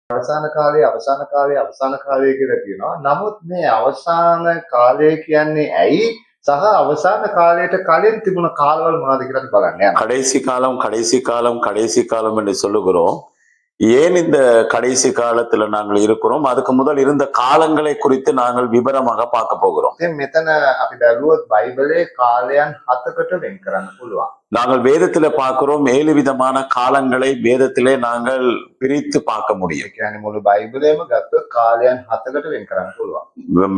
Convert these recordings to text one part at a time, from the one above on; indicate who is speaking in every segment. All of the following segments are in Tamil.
Speaker 1: අවසාන කාලය කියලා කියනවා. නමුත් මේ අවසාන කාලය කියන්නේ ඇයි? සහ අවසාන කාලයට කලින් තිබුණ කාලවල මොනවද කියලා අපි බලන්න යනවා.
Speaker 2: கடைசி காலம் என்று சொல்லுகிறோம். ஏன் இந்த கடைசி காலத்துல நாங்கள் இருக்கிறோம், அதுக்கு முதல் இருந்த காலங்களை குறித்து நாங்கள் விவரமாக பார்க்க போகிறோம்.
Speaker 1: දැන් මෙතන අපි බැලුවොත් බයිබලයේ කාලයන් 7කට වෙන් කරන්න පුළුවන්.
Speaker 2: நாங்கள் வேதத்துல பார்க்கிறோம் 7 விதமான காலங்களை வேதத்திலே நாங்கள் பிரித்து பார்க்க முடியும்.
Speaker 1: ඒ කියන්නේ මුළු බයිබලයේම ගත්තොත් කාලයන් 7කට වෙන් කරන්න පුළුවන්.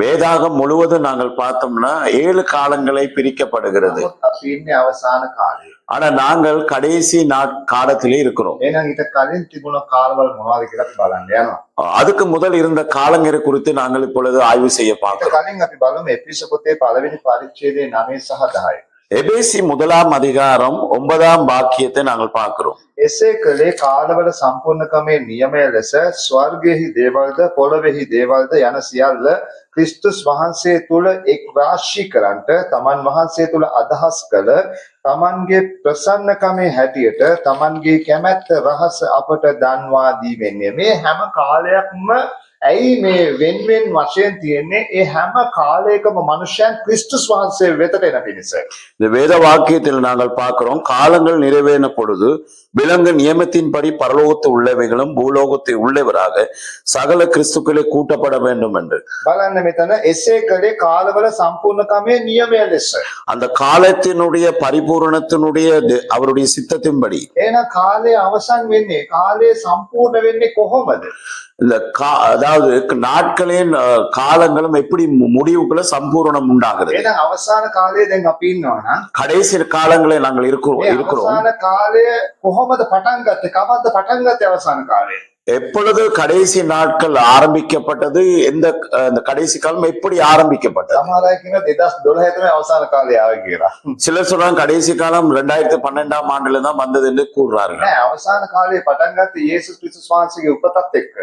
Speaker 2: வேதாகம் முழுவதும் நாங்கள் பார்த்தோம்னா 7 காலங்களை பிரிக்கப்படுகிறது.
Speaker 1: නමුත් අපි ඉන්නේ අවසාන කාලේ.
Speaker 2: ஆனா நாங்கள் கடைசி காலத்திலே இருக்கிறோம்.
Speaker 1: එහෙනම් ඊට කලින් තිබුණ කාලවල මොනවද කියලා අපි බලන්න යනවා.
Speaker 2: அதுக்கு முதல் இருந்த காலங்களை குறித்து நாங்கள் இப்பொழுது ஆய்வு செய்ய
Speaker 1: ඊට
Speaker 2: பார்க்கிறோம்.
Speaker 1: කලින් අපි බලමු එපිස පොතේ පළවෙනි පරිච්ඡේදයේ 9 සහ 10.
Speaker 2: எபேசி 1ஆம் அதிகாரம் 9ஆம் வாக்கியத்தை நாங்கள் பார்க்கிறோம்.
Speaker 1: එසේ කලේ කාලවල සම්පූර්ණකමේ නියමය ලෙස ස්වර්ගයෙහි දේවල්ද පොළොවේහි දේවල්ද යන සියල්ල ක්‍රිස්තුස් වහන්සේ තුල එක් රාශී කරන්ට තමන් වහන්සේ තුල අදහස් කළ තමන්ගේ ප්‍රසන්නකමේ හැටියට තමන්ගේ කැමැත්ත රහස අපට දන්වා දීමෙන්නේ. මේ හැම කාලයක්ම ඇයි මේ වෙන්වෙන් වශයෙන් තියෙන්නේ? ඒ හැම කාලයකම මනුෂ්‍යයන් ක්‍රිස්තුස් වහන්සේ වෙතට එන පිණිස.
Speaker 2: இந்த வேத வாக்கியத்தில் நாங்கள் பார்க்கிறோம், காலங்கள் நிறைவேறின பொழுது விலங்கு நியமத்தின்படி பரலோகத்து உள்ளவைகளும் பூலோகத்தை உள்ளவராக சகல கிறிஸ்துக்களை கூட்டப்பட வேண்டும் என்று.
Speaker 1: බලන්න මෙතන එසේ කලේ කාලවල සම්පූර්ණකමේ නියමය ලෙස.
Speaker 2: அந்த காலத்தினுடைய பரிபூரணத்தினுடைய அவருடைய சித்தத்தின்படி.
Speaker 1: එහෙනම් කාලය අවසන් වෙන්නේ, කාලය සම්පූර්ණ වෙන්නේ කොහොමද?
Speaker 2: இந்த அதாவது நாட்களின் காலங்களும் எப்படி முடிவுக்குள்ள சம்பூரணம் உண்டாகிறது.
Speaker 1: එහෙනම් අවසාන කාලයේ දැන් අපි ඉන්නවා නම්
Speaker 2: கடைசி காலங்களை நாங்கள் இருக்கிறோம்.
Speaker 1: අවසාන කාලය කොහොමද පටන් ගත්තේ? කවද්ද පටන් ගත්තේ අවසාන කාලය?
Speaker 2: எப்பொழுது கடைசி நாட்கள் ஆரம்பிக்கப்பட்டது, எந்த கடைசி காலம் எப்படி ஆரம்பிக்கப்பட்டது?
Speaker 1: සමහර අය කියනවා 2012 තමයි අවසාන කාලය ආවේ කියලා.
Speaker 2: சிலர் சொல்றாங்க கடைசி காலம் 2012ஆம் ஆண்டுல தான் வந்தது என்று கூறுறார்கள்.
Speaker 1: නෑ, අවසාන කාලේ පටන් ගත්තේ යේසුස් ක්‍රිස්තුස් වහන්සේගේ උපතත් එක්ක.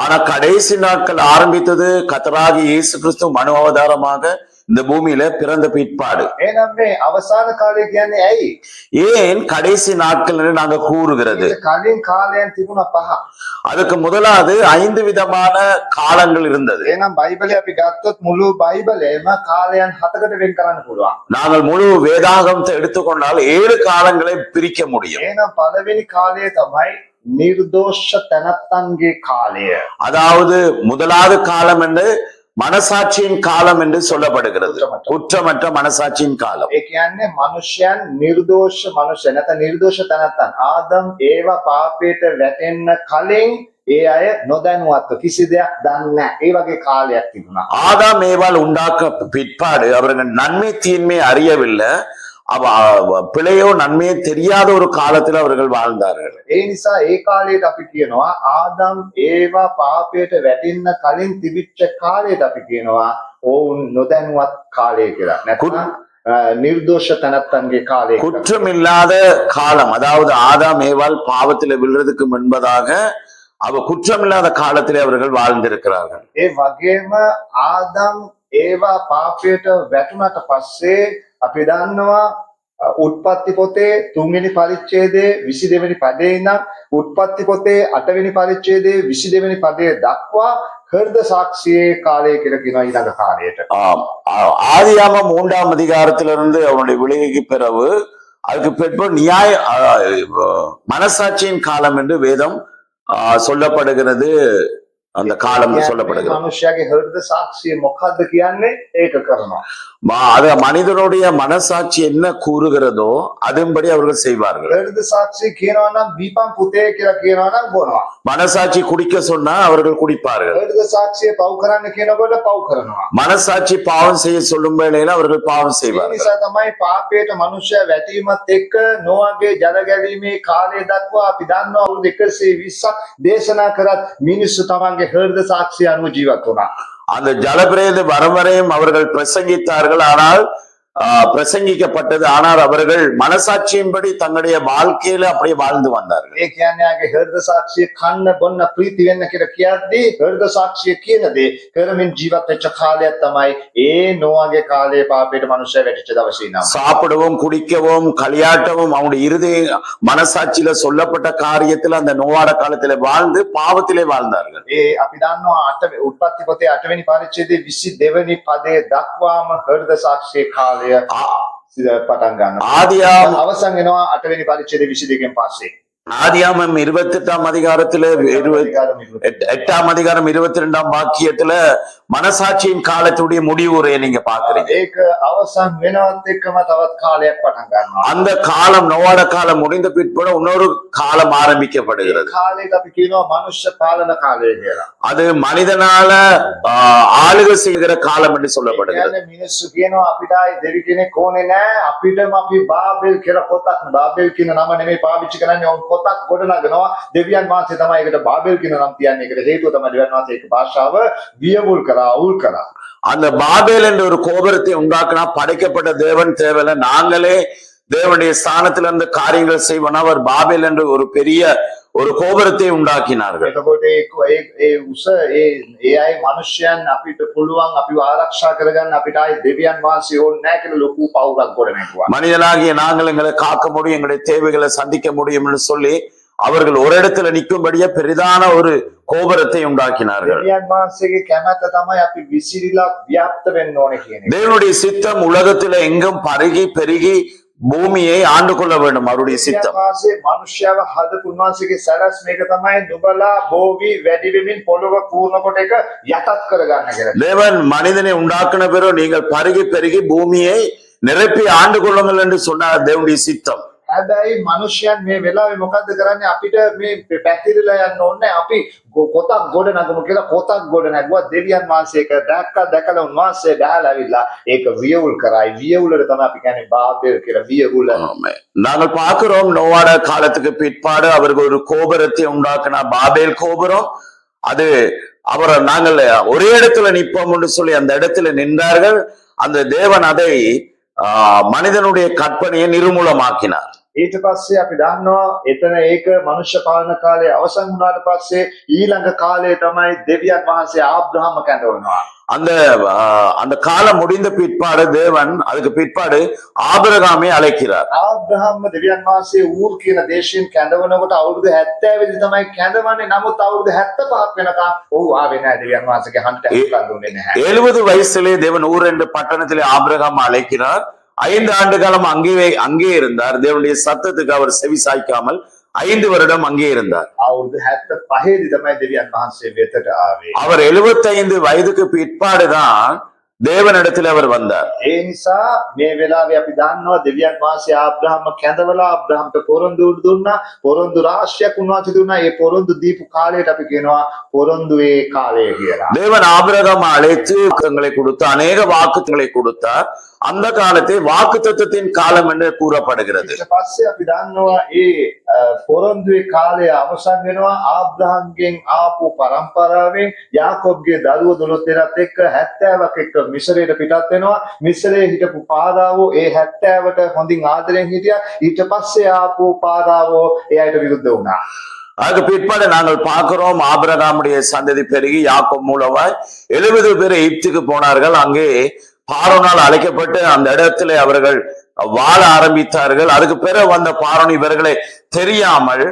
Speaker 2: ஆனா கடைசி நாட்கள் ஆரம்பித்தது கர்த்தராகிய இயேசு கிறிஸ்து மனு அவதாரமாக இந்த பூமியில பிறந்த பிற்பாடு.
Speaker 1: එහෙනම් මේ අවසාන කාලය කියන්නේ ඇයි?
Speaker 2: ஏன் கடைசி நாட்கள் என்று நாங்க கூறுகிறது?
Speaker 1: කලින් කාලයන් තිබුණා 5.
Speaker 2: அதுக்கு முதலாவது 5 விதமான காலங்கள் இருந்தது.
Speaker 1: එහෙනම් බයිබලය අපි ගත්තොත් මුළු බයිබලයේම කාලයන් 7කට වෙන් කරන්න පුළුවන්.
Speaker 2: நாங்கள் முழு வேதாகமத்தை எடுத்துக்கொண்டால் 7 காலங்களை பிரிக்க முடியும்.
Speaker 1: එහෙනම් පළවෙනි කාලය තමයි නිර්දෝෂ තනත්තන්ගේ කාලය.
Speaker 2: அதாவது முதலாவது காலம் என்று மனசாட்சியின் காலம் என்று சொல்லப்படுகிறது. குற்றமற்ற மனசாட்சியின் காலம்.
Speaker 1: ඒ කියන්නේ මනුෂ්‍යයන් නිර්දෝෂ මනුෂ්‍ය නැත්නම් නිර්දෝෂ තනත්තන්. ආදම් ඒව පාපයට වැටෙන්න කලින් ඒ අය නොදැනුවත්ව කිසි දෙයක් දන්නේ නැහැ. ඒ වගේ කාලයක් තිබුණා.
Speaker 2: ஆதாம் ஏவாள் உண்டாக்க பிற்பாடு அவர்கள் நன்மை தீன்மை அறியவில்லை. பிழையோ நன்மையோ தெரியாத ஒரு காலத்தில் அவர்கள் வாழ்ந்தார்கள்.
Speaker 1: ඒ නිසා ඒ කාලයට අපි කියනවා ආදම් ඒව පාපයට වැටෙන්න කලින් තිබිච්ච කාලයට අපි කියනවා ඔවුන් නොදැනුවත් කාලය කියලා. නැත්නම් නිර්දෝෂ තනත්තන්ගේ කාලය.
Speaker 2: குற்றமில்லாத காலம், அதாவது ஆதாம் ஏவாள் பாவத்தில் விழுறதுக்கு முன்பதாக குற்றமில்லாத காலத்திலே அவர்கள் வாழ்ந்திருக்கிறார்கள்.
Speaker 1: ඒ වගේම ආදම් ඒව පාපයට වැටුණාට පස්සේ අපි දන්නවා උත්පත්ති පොතේ 3 වෙනි පරිච්ඡේදයේ 22 වෙනි පදයේ ඉඳන් උත්පත්ති පොතේ 8 වෙනි පරිච්ඡේදයේ 22 වෙනි පදයේ දක්වා හෘද சாட்சிයේ කාලය කියලා කියනවා ඊළඟ කාලයට.
Speaker 2: ஆதியாகமம் 3ஆம் அதிகாரத்திலிருந்து அவனுடைய விளைவுக்கு பிறகு அதுக்கு பிற்பு நியாய மனசாட்சியின் காலம் என்று வேதம் சொல்லப்படுகிறது. அந்த காலம் சொல்லப்படுகிறது.
Speaker 1: மனுஷයාගේ හෘද சாட்சிය මොකද්ද කියන්නේ? ඒක කරනවා.
Speaker 2: அது மனிதனுடைய மனசாட்சி என்ன கூறுகிறதோ அதன்படி அவர்கள் செய்வார்கள்.
Speaker 1: හෘද சாட்சிය කියනවා නම් දීපම් පුතේ කියලා කියනවා නම් බොනවා.
Speaker 2: மனசாட்சி குடிக்க சொன்னா அவர்கள் குடிப்பார்கள்.
Speaker 1: හෘද சாட்சிය පව් කරන්න කියනකොට පව් කරනවා.
Speaker 2: மனசாட்சி பாவம் செய்ய சொல்லும் வேளையில அவர்கள் பாவம் செய்வார்கள்.
Speaker 1: ඒ නිසා තමයි පාපයට මනුෂ්‍යයා වැටීමත් එක්ක නොවගේ ජල ගැලීමේ කාලය දක්වා අපි දන්නවා අවුරුදු 120ක් දේශනා කරත් මිනිස්සු තමන්ගේ හෘද சாட்சிය අනුව ජීවත් වුණා.
Speaker 2: அந்த ஜலப்பிரேத வரும் வரையும் அவர்கள் பிரசங்கித்தார்கள். ஆனால் பிரசங்கிக்கப்பட்டது. ஆனால் அவர்கள் மனசாட்சியின்படி தங்களுடைய வாழ்க்கையில அப்படியே வாழ்ந்து வந்தார்கள்.
Speaker 1: ඒ කියන්නේ යාගේ හෘද සාක්ෂිය කන්න බොන්න ප්‍රීති වෙන්න කියලා කියද්දී හෘද සාක්ෂිය කියන දේ කරමින් ජීවත් වෙච්ච කාලයක් තමයි ඒ නෝවාගේ කාලයේ පාපයට මනුෂ්‍යය වැටිච්ච දවසේ ඉඳන්.
Speaker 2: சாப்பிடவும் குடிக்கவும் களியாட்டவும் அவனுடைய இருதய மனசாட்சியில சொல்லப்பட்ட காரியத்துல அந்த நோவாட காலத்திலே வாழ்ந்து பாவத்திலே வாழ்ந்தார்கள்.
Speaker 1: ඒ අපි දන්නවා උත්පත්ති පොතේ 8 වෙනි පරිච්ඡේදයේ 22 වෙනි පදයේ දක්වාම හෘද සාක්ෂියේ කාලය පටන් ගන්නවා.
Speaker 2: ஆதியாம்
Speaker 1: අවසන් වෙනවා 8 වෙනි පරිච්ඡේදයේ 22 පස්සේ.
Speaker 2: ஆதியாமம் 28ஆம் அதிகாரத்துல 8ஆம் அதிகாரம் 22ஆம் வாக்கியத்துல மனசாட்சியின் காலத்துடைய முடிவுரையை நீங்க பாக்குறீங்க.
Speaker 1: ඒක අවසන් වෙනවත් එක්කම තවත් කාලයක් පටන් ගන්නවා.
Speaker 2: அந்த காலம் நோவாட காலம் முடிந்த பிற்பட இன்னொரு காலம் ஆரம்பிக்கப்படுகிறது.
Speaker 1: කාලයට අපි කියනවා මනුෂ්‍ය පාලන කාලය කියලා.
Speaker 2: அது மனிதனால ஆளுகை செய்கிற காலம் என்று சொல்லப்படுகிறது.
Speaker 1: කියන්නේ මිනිස්සු කියනවා අපිට ආයි දෙවි කෙනෙක් ඕනේ නැහැ. අපිටම අපි බාබෙල් කියලා පොතක් බාබෙල් කියන නම නෙමෙයි පාවිච්චි කරන්නේ. ඔවුන් පොතක් ගොඩනගනවා. දෙවියන් වහන්සේ තමයි ඒකට බාබෙල් කියන නම තියන්නේ. ඒකට හේතුව තමයි දෙවියන් වහන්සේ ඒක භාෂාව වියවුල් කරා අවුල් කරා.
Speaker 2: அந்த பாபேல் என்ற ஒரு கோபுரத்தை உண்டாக்கினா படைக்கப்பட்ட தேவன் தேவையில்ல, நாங்களே தேவனுடைய ஸ்தானத்திலிருந்து காரியங்கள் செய்வோம். அவர் பாபேல் என்று ஒரு பெரிய ஒரு கோபுரத்தை உண்டாக்கினார்கள்.
Speaker 1: එතකොට ඒ උස ඒ අය මනුෂ්‍යයන් අපිට පුළුවන් අපිව ආරක්ෂා කරගන්න අපිට ආයි දෙවියන් වහන්සේ ඕනේ නැහැ කියලා ලොකු පවුරක් ගොඩනැගුවා.
Speaker 2: மனிதனாகிய நாங்கள் எங்களை காக்க முடியும், எங்களுடைய தேவைகளை சந்திக்க முடியும் என்று சொல்லி அவர்கள் ஒரு இடத்துல நிற்கும்படியா பெரிதான ஒரு கோபுரத்தை உண்டாக்கினார்கள்.
Speaker 1: දෙවියන් වහන්සේගේ කැමැත්ත තමයි අපි විසිරිලා ව්‍යාප්ත වෙන්න ඕනේ කියන එක.
Speaker 2: தேவனுடைய சித்தம் உலகத்துல எங்கும் பருகி பெருகி பூமியை ஆண்டு கொள்ள வேண்டும். அவருடைய சித்தம்.
Speaker 1: වාසේ මනුෂ්‍යව හදපු උන්වහන්සේගේ සරස් මේක තමයි නුඹලා බෝවි වැඩි වෙමින් පොළොව පූර්ණ කොට එක යටත් කරගන්න කියලා.
Speaker 2: தேவன் மனிதனை உண்டாக்கின பிறகு நீங்கள் பருகி பெருகி பூமியை நிரப்பி ஆண்டு கொள்ளுங்கள் என்று சொன்னார். தேவனுடைய சித்தம்.
Speaker 1: හැබැයි මනුෂ්‍යයන් මේ වෙලාවේ මොකද්ද කරන්නේ? අපිට මේ පැතිරලා යන්න ඕනේ. අපි කොතක් ගොඩ නගමු කියලා කොතක් ගොඩ නැගුවා. දෙවියන් වහන්සේ ඒක දැකලා උන්වහන්සේ බහලා ඇවිල්ලා ඒක වියවුල් කරයි. වියවුලට තමයි අපි කියන්නේ බාබෙල් කියලා වියවුල.
Speaker 2: நாங்கள் பார்க்கிறோம் நோவாட காலத்துக்கு பிற்பாடு அவர்கள் ஒரு கோபுரத்தை உண்டாக்கினா பாபேல் கோபுரம். அது நாங்கள் ஒரே இடத்துல நிற்போம் என்று சொல்லி அந்த இடத்துல நின்றார்கள். அந்த தேவன் அதை மனிதனுடைய கற்பனையை நிர்மூலமாக்கினார்.
Speaker 1: ඊට පස්සේ අපි දන්නවා එතන ඒක මනුෂ්‍ය පාලන කාලය අවසන් වුණාට පස්සේ ඊළඟ කාලය තමයි දෙවියන් වහන්සේ ආබ්‍රහම කැඳවනවා.
Speaker 2: அந்த காலம் முடிந்த பிற்பாடு தேவன் அதுக்கு பிற்பாடு ஆபிரகாமை அழைக்கிறார்.
Speaker 1: ආබ්‍රහම්ම දෙවියන් වහන්සේ ඌර් කියන දේශයෙන් කැඳවනකොට අවුරුදු 70 වෙනි තමයි කැඳවන්නේ. නමුත් අවුරුදු 75ක් වෙනකම් ඔහු ආවේ නැහැ. දෙවියන් වහන්සේගේ හන්ට හුස්කන් දුන්නේ නැහැ.
Speaker 2: 70 வயசிலே தேவன் ஊர் என்ற பட்டணத்திலே ஆபிரகாம் அழைக்கிறார். 5 ஆண்டு காலம் அங்கே இருந்தார். தேவனுடைய சத்தத்துக்கு அவர் செவி சாய்க்காமல் 5 வருடம் அங்கே இருந்தார்.
Speaker 1: අවුරුදු 75 දී තමයි දෙවියන් වහන්සේ වෙතට ආවේ.
Speaker 2: அவர் 75 வயதுக்கு பிற்பாடுதான் தேவனிடத்தில் அவர் வந்தார்.
Speaker 1: ඒ නිසා මේ වෙලාවේ අපි දන්නවා දෙවියන් වහන්සේ ආබ්‍රහම්ම කැඳවලා ආබ්‍රහම්ට පොරොන්දු දුන්නා. පොරොන්දු රාශියක් උන්වහන්සේ දුන්නා. ඒ පොරොන්දු දීපු කාලයට අපි කියනවා පොරොන්දුවේ කාලය කියලා.
Speaker 2: தேவன் ஆபிரகாமை அழைத்து வாக்குத்தத்தங்களை கொடுத்து அநேக வாக்குத்தத்தங்களை கொடுத்தார். அந்த காலத்தை வாக்குத்தத்தத்தின் காலம் என்று கூறப்படுகிறது.
Speaker 1: ඊට පස්සේ අපි දන්නවා ඒ පොරොන්දුවේ කාලය අවසන් වෙනවා. ආබ්‍රහම්ගෙන් ආපු පරම්පරාවෙන් යාකෝබ්ගේ දරුවෝ 12 දෙනාත් එක්ක 70ක් එක්ක මිස්රයට පිටත් වෙනවා. මිස්රයේ හිටපු පාරාවෝ ඒ 70ට හොඳින් ආදරෙන් හිටියා. ඊට පස්සේ ආපු පාරාවෝ ඒ අයට විරුද්ධ වුණා.
Speaker 2: அதுக்கு பிற்பாடு நாங்கள் பார்க்கிறோம் ஆபிரகாமுடைய சந்ததி பெருகி யாக்கோப் மூலமாய் 70 பேர் எகிப்துக்கு போனார்கள். அங்கே பார்வோனால் அழைக்கப்பட்டு அந்த இடத்துல அவர்கள் வாழ ஆரம்பித்தார்கள். அதுக்கு பிறகு வந்த பார்வோன் இவர்களை தெரியாமல்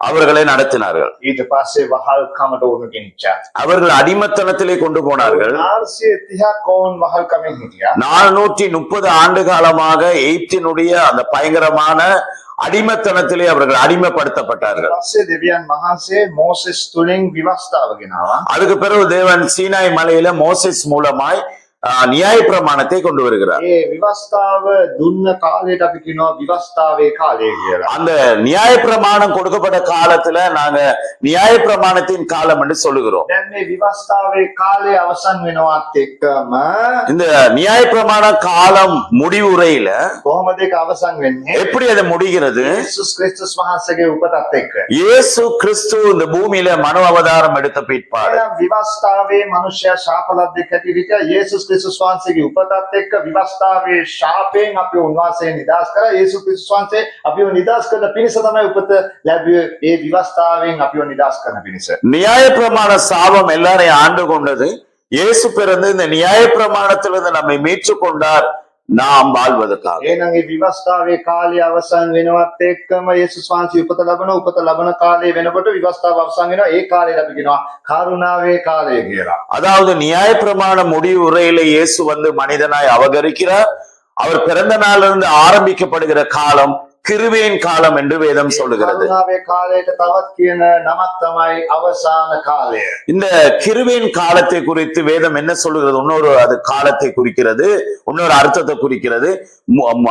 Speaker 2: அவர்களை நடத்தினார்கள்.
Speaker 1: ඊට පස්සේ වහල්කමට උණු ගෙනිච්චා.
Speaker 2: அவர்கள் அடிமத்தனத்திலே கொண்டு போனார்கள்.
Speaker 1: 430ක් ඔවුන් වහල්කමෙන් හිටියා.
Speaker 2: 430 ஆண்டு காலமாக எகிப்தினுடைய அந்த பயங்கரமான அடிமத்தனத்திலே அவர்கள் அடிமைப்படுத்தப்பட்டார்கள்.
Speaker 1: පස්සේ දෙවියන් වහන්සේ මෝසෙස් තුලින් විවස්ථාව ගෙනාවා.
Speaker 2: அதுக்கு பிறகு தேவன் சீனாய் மலையில மோசேஸ் மூலமாய் நியாய பிரமாணத்தை கொண்டு வருகிறார்.
Speaker 1: ඒ විවස්ථාව දුන්න කාලයට අපි කියනවා විවස්ථාවේ කාලය කියලා.
Speaker 2: அந்த நியாய பிரமாணம் கொடுக்கப்பட்ட காலத்துல நாங்க நியாய பிரமாணத்தின் காலம் என்று சொல்லுகிறோம்.
Speaker 1: දැන් මේ විවස්ථාවේ කාලය අවසන් වෙනවත් එක්කම
Speaker 2: இந்த நியாய பிரமாண காலம் முடிவுரையில
Speaker 1: කොහොමද ඒක අවසන් වෙන්නේ?
Speaker 2: எப்படி அது முடிகிறது?
Speaker 1: යේසුස් ක්‍රිස්තුස් වහන්සේගේ උපතත් එක්ක.
Speaker 2: இயேசு கிறிஸ்து இந்த பூமியில மனு அவதாரம் எடுத்த பிற்பாடு
Speaker 1: එහෙනම් විවස්ථාවේ මිනිසයා ශාපලද්දෙක් හැටියට යේසුස් ක්‍රිස්තුස් වහන්සේගේ උපතත් එක්ක විවස්ථාවේ ශාපයෙන් අපිව උන්වහන්සේ නිදහස් කරා. යේසුස් ක්‍රිස්තුස් වහන්සේ අපිව නිදහස් කරන පිණිස තමයි උපත ලැබුවේ. ඒ විවස්ථාවෙන් අපිව නිදහස් කරන පිණිස.
Speaker 2: நியாயப்பிரமாண சாபம் எல்லாரையும் ஆண்டு கொண்டது. இயேசு பிறந்து இந்த நியாயப்பிரமாணத்திலிருந்து நம்மை மீட்டு கொண்டார், நாம் வாழ்வதற்காக.
Speaker 1: එහෙනම් මේ විවස්ථාවේ කාලය අවසන් වෙනවත් එක්කම යේසුස් වහන්සේ උපත ලබන කාලය වෙනකොට විවස්ථාව අවසන් වෙනවා. ඒ කාලයට අපි කියනවා කරුණාවේ කාලය කියලා.
Speaker 2: அதாவது நியாயப்பிரமாண முடிவு உரையில இயேசு வந்து மனிதனாய் அவதரிக்கிறார். அவர் பிறந்த நாளிலிருந்து ஆரம்பிக்கப்படுகிற காலம் கிருபையின் காலம் என்று வேதம் சொல்லுகிறது.
Speaker 1: කරුණාවේ කාලයට තවත් කියන නමක් තමයි අවසාන කාලය.
Speaker 2: இந்த கிருபையின் காலத்தை குறித்து வேதம் என்ன சொல்லுகிறது? இன்னொரு அது காலத்தை குறிக்கிறது, இன்னொரு அர்த்தத்தை குறிக்கிறது.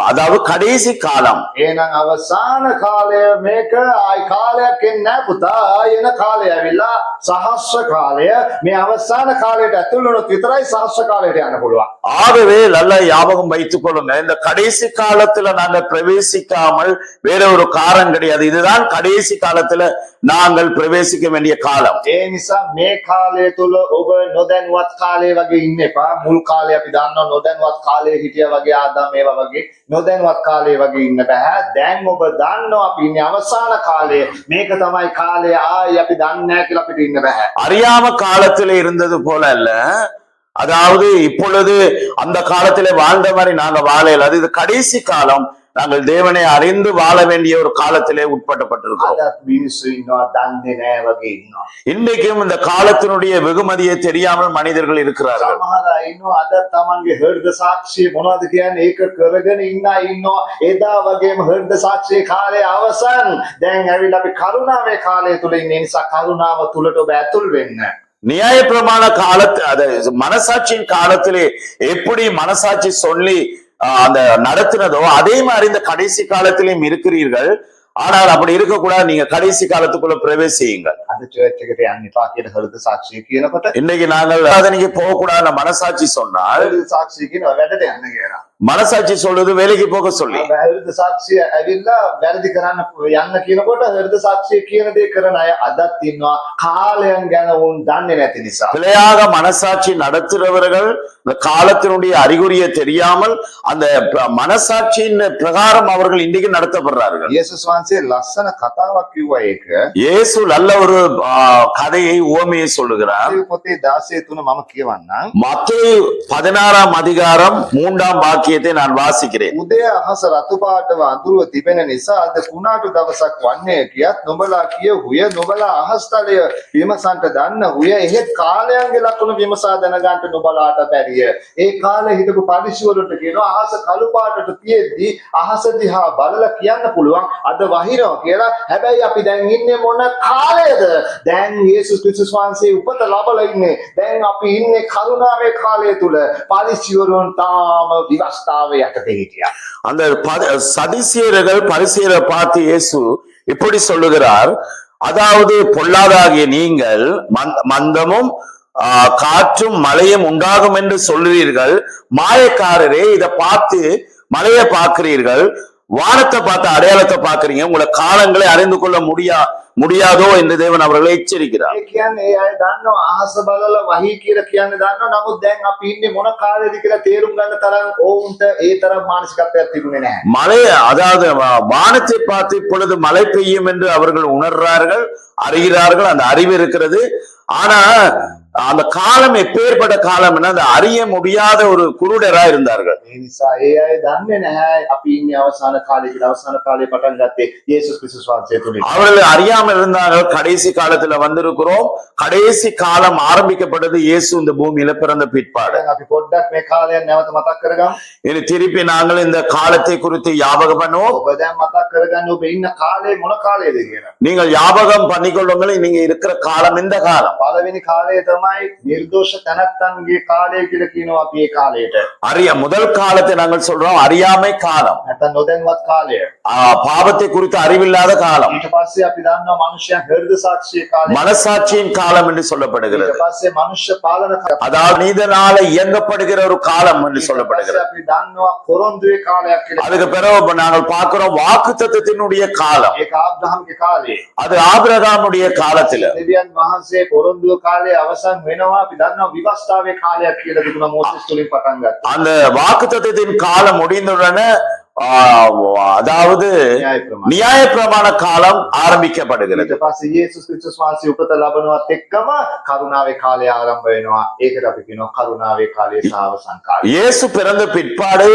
Speaker 2: அதாவது கடைசி காலம்.
Speaker 1: එහෙනම් අවසාන කාලය මේක ආයි කාලයක් එන්නේ නැහැ පුතා. ආයි එන කාලය ඇවිල්ලා සහස්‍ර කාලය. මේ අවසාන කාලයට ඇතුල් වුණොත් විතරයි සහස්‍ර කාලයට යන්න පුළුවන්.
Speaker 2: ஆகவே நல்ல ஞாபகம் வைத்துக் கொள்ளுங்க, இந்த கடைசி காலத்துல நாங்க பிரவேசிக்காமல் வேற ஒரு காரணம் கிடையாது. இதுதான் கடைசி காலத்துல நாங்கள் பிரவேசிக்க வேண்டிய காலம்.
Speaker 1: ඒ නිසා මේ කාලය තුල ඔබ නොදැනුවත් කාලය වගේ ඉන්න එපා. මුල් කාලේ අපි දන්නවා නොදැනුවත් කාලේ හිටියා වගේ ආදම් ඒවා වගේ නොදැනුවත් කාලේ වගේ ඉන්න බෑ. දැන් ඔබ දන්නවා අපි ඉන්නේ අවසාන කාලය. මේක තමයි කාලය. ආයි අපි දන්නේ නැහැ කියලා අපිට ඉන්න බෑ.
Speaker 2: அறியாம காலத்துல இருந்தது போல அல்ல. அதாவது இப்பொழுது அந்த காலத்திலே வாழ்ந்த மாதிரி நாங்க வாழல. அது இது கடைசி காலம். நாங்கள் தேவனை அறிந்து வாழ வேண்டிய ஒரு காலத்திலே உட்பட்டப்பட்டிருக்கிறோம்.
Speaker 1: අදත් මිනිස්සු ඉන්නවා දන්නේ නැහැ වගේ ඉන්නවා.
Speaker 2: இன்றைக்கும் இந்த காலத்தினுடைய வெகுமதியை தெரியாமல் மனிதர்கள் இருக்கிறார்கள்.
Speaker 1: සමහර අය ඉන්නවා අද තමන්ගේ හෘද සාක්ෂිය මොනවද කියන්නේ ඒක කරගෙන ඉන්න අය ඉන්නවා. එදා වගේම හෘද සාක්ෂියේ කාලය අවසන්. දැන් ඇවිල්ලා අපි කරුණාවේ කාලය තුල ඉන්න නිසා කරුණාව තුලට ඔබ ඇතුල් වෙන්න.
Speaker 2: நியாயப்பிரமாண காலத்து அது மனசாட்சியின் காலத்திலே எப்படி மனசாட்சி சொல்லி அந்த நடத்தினதோ அதே மாதிரி இந்த கடைசி காலத்திலும் இருக்கிறீர்கள். ஆனால் அப்படி இருக்கக்கூடாது. நீங்க கடைசி காலத்துக்குள்ள பிரவேசியுங்கள்.
Speaker 1: අද චර්ච් එකට යන්න එපා කියන හෘද සාක්ෂිය කියනකොට
Speaker 2: இன்னைக்கு நாங்கள் ஆராதனைக்கு போக கூடாது மனசாட்சி சொன்னால்,
Speaker 1: හෘද සාක්ෂිය කියනවා වැඩට යන්න කියලා.
Speaker 2: மனசாட்சி சொல்லுது வேலைக்கு போக சொல்லி.
Speaker 1: හෘද සාක්ෂිය ඇවිල්ලා වැරදි කරන්න යන්න කියනකොට හෘද සාක්ෂිය කියන දේ කරන අය අදත් ඉන්නවා. කාලයන් ගැන උන් දන්නේ නැති නිසා.
Speaker 2: பிழையாக மனசாட்சி நடத்துறவர்கள் இந்த காலத்தினுடைய அறிகுறியை தெரியாமல் அந்த மனசாட்சியின் பிரகாரம் அவர்கள் இன்றைக்கு நடத்தப்படுறார்கள்.
Speaker 1: යේසුස් වහන්සේ ලස්සන කතාවක් කිව්වා ඒක.
Speaker 2: இயேசு நல்ல ஒரு கதையை உவமையை சொல்லுகிறார்.
Speaker 1: ඒ පොතේ 16:3 මම කියවන්නම්.
Speaker 2: மத்தேயு 16ஆம் அதிகாரம் 3ஆம் வாக்கியத்தை நான் வாசிக்கிறேன்.
Speaker 1: උදේ අහස රතු පාටව අඳුරව තිබෙන නිසා අද කුණාටු දවසක් වන්නේ කියත් නුඹලා කිය හුය නුඹලා අහස්තලය විමසන්ට දන්න හුය එහෙත් කාලයන්ගේ ලකුණු විමසා දැනගන්න නුඹලාට බැරිය. ඒ කාලේ හිටපු පරිශුවලට කියනවා අහස කළු පාටට තියෙද්දි අහස දිහා බලලා කියන්න පුළුවන් අද වහිනවා කියලා. හැබැයි අපි දැන් ඉන්නේ මොන කාලයේද? දැන් යේසුස් ක්‍රිස්තුස් වහන්සේ උපත ලබලා ඉන්නේ. දැන් අපි ඉන්නේ කරුණාවේ කාලය තුල. පරිශුවලන් තාම விவஸ்தாவை යටතේ හිටියා.
Speaker 2: அந்த சதிசீயர்கள் பரிசேயரை பார்த்து இயேசு இப்படி சொல்லுகிறார், அதாவது பொல்லாதாகிய நீங்கள் மந்தமும் காற்றும் மழையும் உண்டாகும் என்று சொல்லுவீர்கள். மாயக்காரரே, இதை பார்த்து மழையை பார்க்கிறீர்கள், வானத்தை பார்த்து அடையாளத்தை பார்க்கிறீங்க, உங்களை காலங்களை அறிந்து கொள்ள முடியாதோ என்று தேவன் அவர்களை எச்சரிக்கிறார்.
Speaker 1: ඒ කියන්නේ ඒ අය දන්නවා අහස බලලා වහී කියලා කියන්නේ දන්නවා. නමුත් දැන් අපි ඉන්නේ මොන කාලෙද කියලා තේරුම් ගන්න තරම් ඕන්ට ඒ තරම් මානසිකත්වයක් තිබුණේ නැහැ.
Speaker 2: மழை, அதாவது வானத்தை பார்த்து இப்பொழுது மழை பெய்யும் என்று அவர்கள் உணர்றார்கள், அறிகிறார்கள், அந்த அறிவு இருக்கிறது. ஆனா அந்த காலம் எப்பேற்பட்ட காலம் என்ன, அந்த அறிய முடியாத ஒரு குருடரா இருந்தார்கள்.
Speaker 1: ඒ නිසා ඒ අය දන්නේ නැහැ අපි ඉන්නේ අවසාන කාලේ කියලා. අවසාන කාලේ පටන් ගත්තේ යේසුස් ක්‍රිස්තුස් වහන්සේ තුලින්.
Speaker 2: அவர்கள் அறியாமல் இருந்தார்கள். கடைசி காலத்துல வந்திருக்கிறோம். கடைசி காலம் ஆரம்பிக்கப்பட்டது இயேசு இந்த பூமியில பிறந்த பிற்பாடு.
Speaker 1: දැන් අපි පොඩ්ඩක් මේ කාලය නැවත මතක් කරගමු.
Speaker 2: இனி திருப்பி நாங்கள் இந்த காலத்தை குறித்து ஞாபகம் பண்ணுவோம்.
Speaker 1: ඔබ දැන් මතක් කරගන්න ඔබ ඉන්න කාලේ මොන කාලයේද කියලා.
Speaker 2: நீங்கள் ஞாபகம் பண்ணிக்கொள்ளுங்கள், நீங்க இருக்கிற காலம் இந்த காலம்.
Speaker 1: පළවෙනි කාලය තමයි නිර්දෝෂ තනත්තන්ගේ කාලය කියලා කියනවා අපි ඒ කාලයට.
Speaker 2: முதல் காலத்தை நாங்கள் சொல்றோம் அறியாமை காலம்,
Speaker 1: නැත්නම් නොදැනුවත් කාලය.
Speaker 2: பாவத்தை குறித்து அறிவில்லாத காலம்.
Speaker 1: ඊට පස්සේ අපි දන්නවා මනුෂ්‍යයන් හෘද සාක්ෂියේ කාලය.
Speaker 2: மனசாட்சியின் காலம் என்று சொல்லப்படுகிறது.
Speaker 1: ඊට පස්සේ මනුෂ්‍ය පාලන කාලය.
Speaker 2: அதாவது மனிதனால இயங்கப்படுகிற ஒரு காலம் என்று சொல்லப்படுகிறது.
Speaker 1: අපි දන්නවා පොරොන්දුවේ කාලයක් කියලා.
Speaker 2: அதுக்கு பிறகு நாங்கள் பார்க்கிறோம் வாக்குத்தத்தத்தினுடைய காலம்.
Speaker 1: ඒක ආබ්‍රහම්ගේ කාලය.
Speaker 2: அது ஆபிரகாமுடைய காலத்துல.
Speaker 1: දෙවියන් වහන්සේ පොරොන්දුව කාලයේ අවසන් සමාදන් වෙනවා. අපි දන්නවා විවස්ථාවේ කාලයක් කියලා තිබුණා මෝසෙස් තුලින් පටන් ගත්තා.
Speaker 2: அந்த வாக்குத்தத்தத்தின் காலம் முடிந்தவுடனே அதாவது
Speaker 1: න්‍යාය ප්‍රමාණය.
Speaker 2: நியாயப்பிரமாண காலம் ஆரம்பிக்கப்படுகிறது.
Speaker 1: ඊට පස්සේ යේසුස් ක්‍රිස්තුස් වහන්සේ උපත ලබනවත් එක්කම කරුණාවේ කාලය ආරම්භ වෙනවා. ඒකට අපි කියනවා කරුණාවේ කාලය සහ අවසන් කාලය.
Speaker 2: இயேசு பிறந்த பிற்பாடு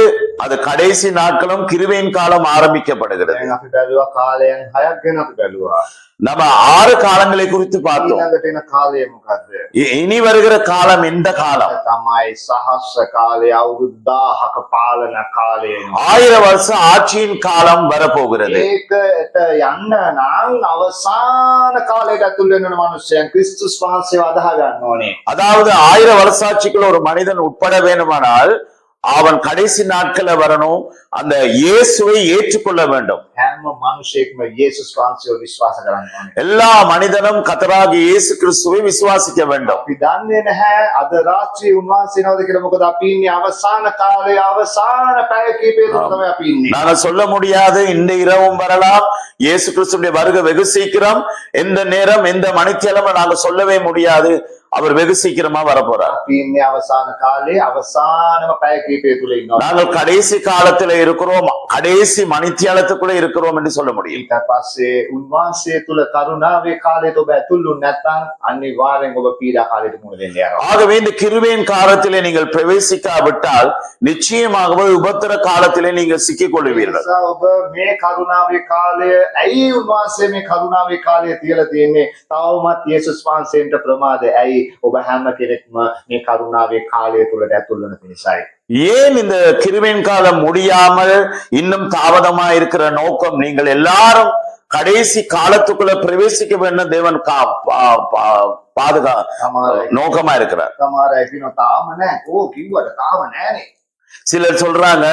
Speaker 2: அது கடைசி நாட்களும் கிருபையின் காலம் ஆரம்பிக்கப்படுகிறது.
Speaker 1: දැන් අපි බැලුවා කාලයන් 6ක් ගැන අපි බැලුවා.
Speaker 2: நம்ம 6 காலங்களை குறித்து பார்த்தோம்.
Speaker 1: ඊළඟට එන කාලය මොකද්ද?
Speaker 2: இனி வருகிற காலம் எந்த காலம்?
Speaker 1: තමයි සහස්‍ර කාලය, අවුරුදු 1000ක පාලන කාලය.
Speaker 2: 1000 வருஷ ஆட்சியின் காலம் வரப்போகிறது.
Speaker 1: ඒකට යන්න නම් අවසාන කාලයට ඇතුල් වෙන මනුස්සයන් ක්‍රිස්තුස් වහන්සේව අදහ ගන්න ඕනේ.
Speaker 2: அதாவது 1000 வருஷாட்சிக்குள்ள ஒரு மனிதன் உட்பட வேண்டுமானால் அவன் கடைசி நாட்கள்ல வரணும், அந்த இயேசுவை ஏற்றுக்கொள்ள வேண்டும்.
Speaker 1: හැම මිනිසෙක්ම යේසුස් වහන්සේව විශ්වාස කරන්න ඕනේ.
Speaker 2: எல்லா மனிதனும் கர்த்தராகிய இயேசு கிறிஸ்துவை விசுவாசிக்க வேண்டும்.
Speaker 1: අපි දන්නේ නැහැ අද රාත්‍රියේ උන්වහන්සේ නෝද කියලා. මොකද අපි ඉන්නේ අවසාන කාලයේ අවසාන පැය කීපය තුල තමයි අපි ඉන්නේ.
Speaker 2: நாங்க சொல்ல முடியாது இந்த இரவும் வரலாம், இயேசு கிறிஸ்துடைய வருகை வெகு சீக்கிரம், எந்த நேரம் எந்த மணித்தியாலம் நாங்க சொல்லவே முடியாது. அவர் வெகு சீக்கிரமா வரப்போறார்.
Speaker 1: අපි ඉන්නේ අවසාන කාලයේ අවසානම පැය කීපය තුල ඉන්නවා.
Speaker 2: நாங்கள் கடைசி காலத்துல இருக்கிறோம், கடைசி மணித்தியாலத்துக்குள்ள இருக்கிறோம் என்று சொல்ல முடியும்.
Speaker 1: ඊට පස්සේ උන්වහන්සේ තුල කරුණාවේ කාලයට ඔබ ඇතුල් වුනේ නැත්නම් අනිවාර්යෙන් ඔබ පීඩා කාලයට මුහුණ දෙන්න යනවා.
Speaker 2: ஆகவே இந்த கிருபையின் காலத்திலே நீங்கள் பிரவேசிக்காவிட்டால் நிச்சயமாகவே உபத்திர காலத்திலே நீங்கள் சிக்கிக் கொள்வீர்கள்.
Speaker 1: නිසා ඔබ මේ කරුණාවේ කාලය ඇයි උන්වහන්සේ මේ කරුණාවේ කාලය තියලා තියෙන්නේ? තවමත් යේසුස් වහන්සේට ප්‍රමාද ඇයි? ඔබ හැම කෙනෙක්ම මේ කරුණාවේ කාලය තුලට ඇතුල් වෙන පිණිසයි.
Speaker 2: ஏன் இந்த கிருபையின் காலம் முடியாமல் இன்னும் தாமதமா இருக்கிற நோக்கம்? நீங்கள் எல்லாரும் கடைசி காலத்துக்குள்ள பிரவேசிக்க வேண்டும் தேவன் பாதுகா நோக்கமா இருக்கிறார்.
Speaker 1: සමහර අය කියනවා තාම නැහැ. ඕ කිව්වට තාම නැහනේ.
Speaker 2: சிலர் சொல்றாங்க,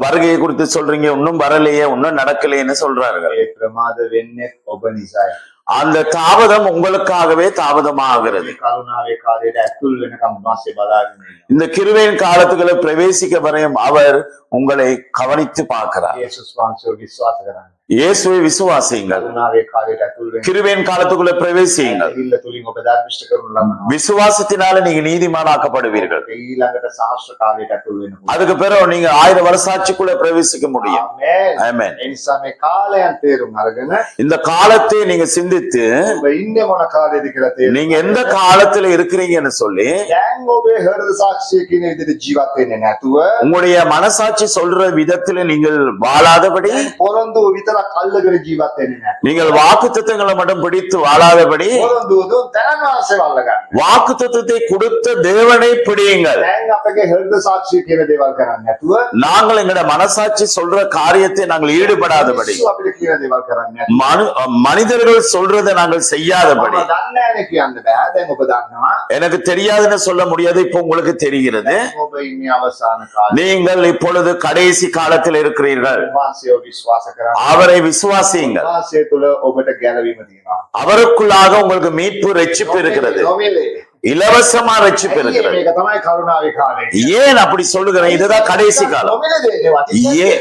Speaker 2: வருகையை குறித்து சொல்றீங்க, இன்னும் வரலையே, இன்னும் நடக்கலையேன்னு சொல்றார்கள்.
Speaker 1: ඒ ප්‍රමාද වෙන්නේ ඔබ නිසායි.
Speaker 2: அந்த தாமதம் உங்களுக்காகவே தாமதமாகிறது.
Speaker 1: මේ කරුණාවේ කාලයට ඇතුල් වෙනකම් වාසිය බලාගෙන ඉන්නවා.
Speaker 2: இந்த கிருபையின் காலத்துக்குள்ள பிரவேசிக்க வரையும் அவர் உங்களை கவனித்து பார்க்கிறார்.
Speaker 1: යේසුස් වහන්සේව විශ්වාස කරන්න.
Speaker 2: இயேசுவை விசுவாசியுங்கள்.
Speaker 1: කරුණාවේ කාලයට ඇතුල් වෙන්න.
Speaker 2: கிருபையின் காலத்துக்குள்ள பிரவேசியுங்கள்.
Speaker 1: ඉල්ල තුලින් ඔබ ධර්මිෂ්ඨ කරනු ලබනවා.
Speaker 2: விசுவாசத்தினால நீங்க நீதிமானாக்கப்படுவீர்கள்.
Speaker 1: ඊළඟට සහස්‍ර කාලයට ඇතුල් වෙනවා.
Speaker 2: அதுக்கு பிறகு நீங்க 1000 வருஷாட்சிக்குள்ள பிரவேசிக்க முடியும்.
Speaker 1: ආමේන්.
Speaker 2: ஆமென்.
Speaker 1: ඒ නිසා මේ කාලයන් තේරුම් අරගෙන
Speaker 2: இந்த காலத்தை நீங்க சிந்தித்து
Speaker 1: ඔබ ඉන්නේ මොන කාලෙද කියලා තේරුම්.
Speaker 2: நீங்க எந்த காலத்துல இருக்கிறீங்கன்னு சொல்லி
Speaker 1: දැන් ඔබේ හෘද සාක්ෂිය කියන විදිහට ජීවත් වෙන්නේ නැතුව
Speaker 2: உங்களுடைய மனசாட்சி சொல்ற விதத்துல நீங்கள் வாழாதபடி,
Speaker 1: පොරොන්දු විතරක් අල්ලගෙන ජීවත් වෙන්නේ නැහැ.
Speaker 2: நீங்கள் வாக்குத்தத்தங்களை மட்டும் பிடித்து வாழாதபடி
Speaker 1: පොරොන්දු දුන් තැනන් වාසය වල්ලගන්න.
Speaker 2: வாக்குத்தத்தத்தை கொடுத்த தேவனை பிடியுங்கள்.
Speaker 1: දැන් අපගේ හෘද සාක්ෂිය කියන දේවල් කරන්නේ නැතුව
Speaker 2: நாங்கள் எங்களோட மனசாட்சி சொல்ற காரியத்தை நாங்கள் ஈடுபடாதபடி,
Speaker 1: මිනිස්සු අපිට කියන දේවල් කරන්නේ නැතුව
Speaker 2: மனிதர்கள் சொல்றதை நாங்கள் செய்யாதபடி.
Speaker 1: මම දන්නේ නැහැ කියන්න බෑ. දැන් ඔබ දන්නවා.
Speaker 2: எனக்கு தெரியாதுன்னு சொல்ல முடியாது, இப்போ உங்களுக்கு தெரிகிறது.
Speaker 1: ඔබ ඉන්නේ අවසාන කාලේ.
Speaker 2: நீங்கள் இப்பொழுது கடைசி காலத்தில் இருக்கிறீர்கள்.
Speaker 1: වාසයව විශ්වාස කරන්න.
Speaker 2: அவரை விசுவாசியுங்கள்.
Speaker 1: වාසය තුල ඔබට ගැලවීම තියෙනවා.
Speaker 2: அவருக்குள்ளாக உங்களுக்கு மீட்பு ரட்சிப்பு இருக்கிறது,
Speaker 1: නොමිලේ.
Speaker 2: இலவசமா ரட்சிப்பு இருக்கிறது.
Speaker 1: මේක තමයි කරුණාවේ කාලය.
Speaker 2: ஏன் அப்படி சொல்லுகிறேன்? இதுதான் கடைசி காலம்.
Speaker 1: නොමිලේ දෙන්නේ වටින්නේ.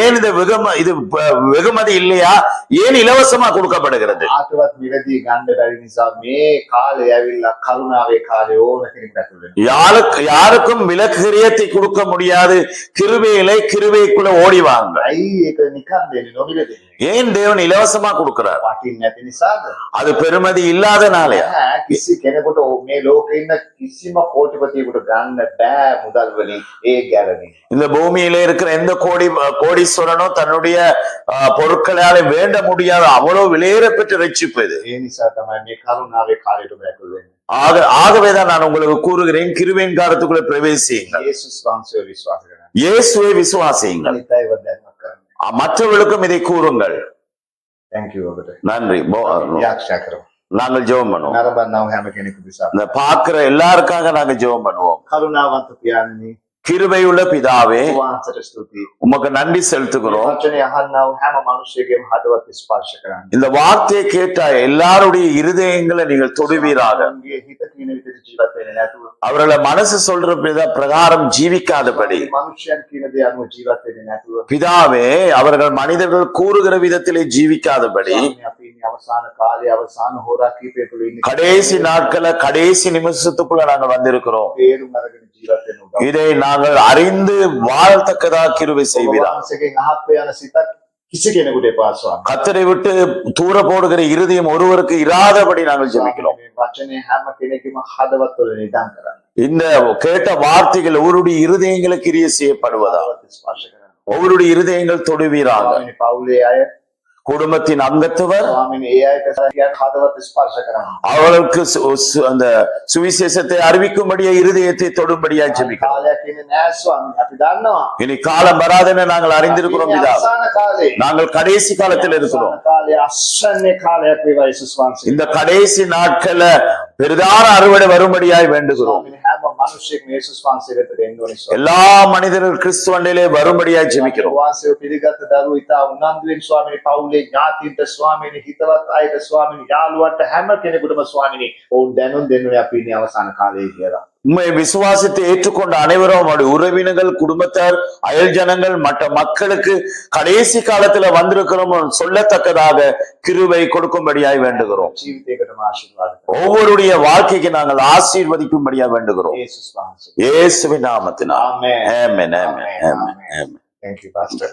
Speaker 2: ஏன் இது வெகுமதி இல்லையா? ஏன் இலவசமா கொடுக்கப்படுகிறது?
Speaker 1: ආතවත් මිලදී ගන්න බැරි නිසා මේ කාලය ඇවිල්ලා කරුණාවේ කාලේ ඕන කෙනෙකුට ඇතුල් වෙනවා.
Speaker 2: யாருக்கும் விலக்கிரியத்தை கொடுக்க முடியாது. கிருபைக்குள்ள ஓடி வாங்க.
Speaker 1: ඇයි ඒක නිකන් දෙන්නේ නොමිලේ දෙන්නේ?
Speaker 2: ஏன் தேவன் இலவசமா கொடுக்கிறார்?
Speaker 1: වටින්නේ නැති නිසාද?
Speaker 2: அது பெருமதி இல்லாதனாலயா?
Speaker 1: කිසි කෙනෙකුට මේ ලෝකේ ඉන්න කිසිම කෝටිපතියෙකුට ගන්න බෑ මුදල් වලින් ඒ ගැලවීම.
Speaker 2: இந்த பூமியில இருக்கிற எந்த கோடீஸ்வரனும் தன்னுடைய பொருட்களால வேண்ட முடியாத அவ்வளவு விலையேற பெற்ற ரட்சிப்பு இது.
Speaker 1: ඒ නිසා තමයි මේ කරුණාවේ කාලයට ඇතුල් වෙන්නේ.
Speaker 2: ஆகவேதான் நான் உங்களுக்கு கூறுகிறேன், கிருபையின் காலத்துக்குள்ள பிரவேசியுங்கள்.
Speaker 1: යේසුස් වහන්සේව විශ්වාස කරන්න.
Speaker 2: இயேசுவை விசுவாசியுங்கள்.
Speaker 1: අනිත් අයව දැක්මක් කරන්න.
Speaker 2: மற்றவர்களுக்கும் இதை கூறுங்கள்.
Speaker 1: Thank you ඔබට.
Speaker 2: நன்றி.
Speaker 1: යාක්ෂා කරමු.
Speaker 2: நாங்கள் ஜெபம் பண்ணுவோம்.
Speaker 1: නරඹන්නව හැම කෙනෙකු දිසා.
Speaker 2: இந்த பார்க்கிற எல்லாருக்காக நாங்க ஜெபம் பண்ணுவோம்.
Speaker 1: කරුණාවන්ත පියාණනි,
Speaker 2: கிருபையுள்ள பிதாவே,
Speaker 1: වහන්සේට ස්තුතියි.
Speaker 2: உமக்கு நன்றி செலுத்துகிறோம்.
Speaker 1: වචනේ අහන්නව හැම මිනිසෙකගේම හදවත ස්පර්ශ කරන්න.
Speaker 2: இந்த வார்த்தையை கேட்ட எல்லாருடைய இருதயங்களை நீங்கள் தொடுவீராக.
Speaker 1: ඔවුන්ගේ හිත කියන විදිහට ජීවත් වෙන්නේ නැතුව,
Speaker 2: அவர்களை மனசு சொல்ற பிரகாரம் ஜீவிக்காதபடி,
Speaker 1: මනුෂ්‍යයන් කියන දේ අනුව ජීවත් වෙන්නේ නැතුව,
Speaker 2: பிதாவே அவர்கள் மனிதர்கள் கூறுகிற விதத்திலே ஜீவிக்காதபடி,
Speaker 1: අපි ඉන්නේ අවසාන කාලේ අවසාන හෝරා කීපය තුළ ඉන්න
Speaker 2: கடைசி நாட்கள கடைசி நிமிஷத்துக்குள்ள நாங்க வந்திருக்கிறோம்.
Speaker 1: තේරුම් අරගෙන ජීවත් වෙන්න උදව්.
Speaker 2: இதை நாங்கள் அறிந்து வாழத்தக்கதா கிருபை செய்வீரா.
Speaker 1: වහන්සේගෙන් අහප්ප යන සිතක් කිසි කෙනෙකුට එපා ස්වාමී.
Speaker 2: கத்தரை விட்டு தூர போடுகிற இருதயம் ஒருவருக்கு இராதபடி நாங்கள் ஜெபிக்கிறோம்.
Speaker 1: මේ වචනේ හැම කෙනෙකුම හදවත්වල නිදන් කරන්න.
Speaker 2: இந்த கேட்ட வார்த்தைகள் ஒவ்வொருடைய இருதயங்களை கிரிய செய்யப்படுவதா.
Speaker 1: හදවත ස්පර්ශ කරන්න.
Speaker 2: ஒவ்வொருடைய இருதயங்கள் தொடுவீராக.
Speaker 1: ස්වාමීනි පවුලේ අය
Speaker 2: குடும்பத்தின் அங்கத்தவர்
Speaker 1: ස්වාමීනි ඒ අයට හදවත ස්පර්ශ කරන්න.
Speaker 2: அவர்களுக்கு அந்த சுவிசேஷத்தை அறிவிக்கும்படியா இருதயத்தை தொடும்படியா ஜெபிக்கிறோம்.
Speaker 1: කාලයක් ඉන්නේ නෑ ස්වාමීනි. අපි දන්නවා.
Speaker 2: இனி காலம் வராதென நாங்கள் அறிந்திருக்கிறோம் பிதா.
Speaker 1: අවසාන කාලේ
Speaker 2: நாங்கள் கடைசி காலத்தில் இருக்கிறோம்.
Speaker 1: අවසාන කාලේ අස්සන්නේ කාලයක් වේවා යේසුස් වහන්සේ.
Speaker 2: இந்த கடைசி நாட்கள்ல பெரிதான அறுவடை வரும்படியாய் வேண்டுகிறோம்.
Speaker 1: ස්වාමීනි හැම මිනිසෙක්ම යේසුස් වහන්සේ වෙතට එන්න ඕනේ ස්වාමීනි.
Speaker 2: எல்லா மனிதர்கள் கிறிஸ்துவண்டிலே வரும்படியாய் ஜெபிக்கிறோம்.
Speaker 1: වාසය පිළිගත් දරුවෝ ඉතා උනන්දුවෙන් ස්වාමීනි පවුලේ ඥාතීන්ට ස්වාමීනි හිතවත් අයට ස්වාමීනි යාළුවන්ට හැම කෙනෙකුටම ස්වාමීනි ඔවුන් දැනුම් දෙන්නුනේ අපි ඉන්නේ අවසාන කාලේ කියලා.
Speaker 2: உண்மை விசுவாசத்தை ஏற்றுக்கொண்ட அனைவரும் அவருடைய உறவினர்கள், குடும்பத்தார், அயல் ஜனங்கள், மற்ற மக்களுக்கு கடைசி காலத்துல வந்திருக்கிறோம் சொல்லத்தக்கதாக கிருபை கொடுக்கும்படியாய் வேண்டுகிறோம்.
Speaker 1: ජීවිතයකටම ආශිර්වාද කරන්න.
Speaker 2: ஒவ்வொருடைய வாழ்க்கைக்கு நாங்கள் ஆசீர்வதிக்கும்படியா வேண்டுகிறோம்.
Speaker 1: යේසුස් වහන්සේ.
Speaker 2: இயேசுவின் நாமத்தினால்.
Speaker 1: ආමේන්.
Speaker 2: ஆமென், ஆமென், ஆமென், ஆமென்.
Speaker 1: Thank you, Pastor.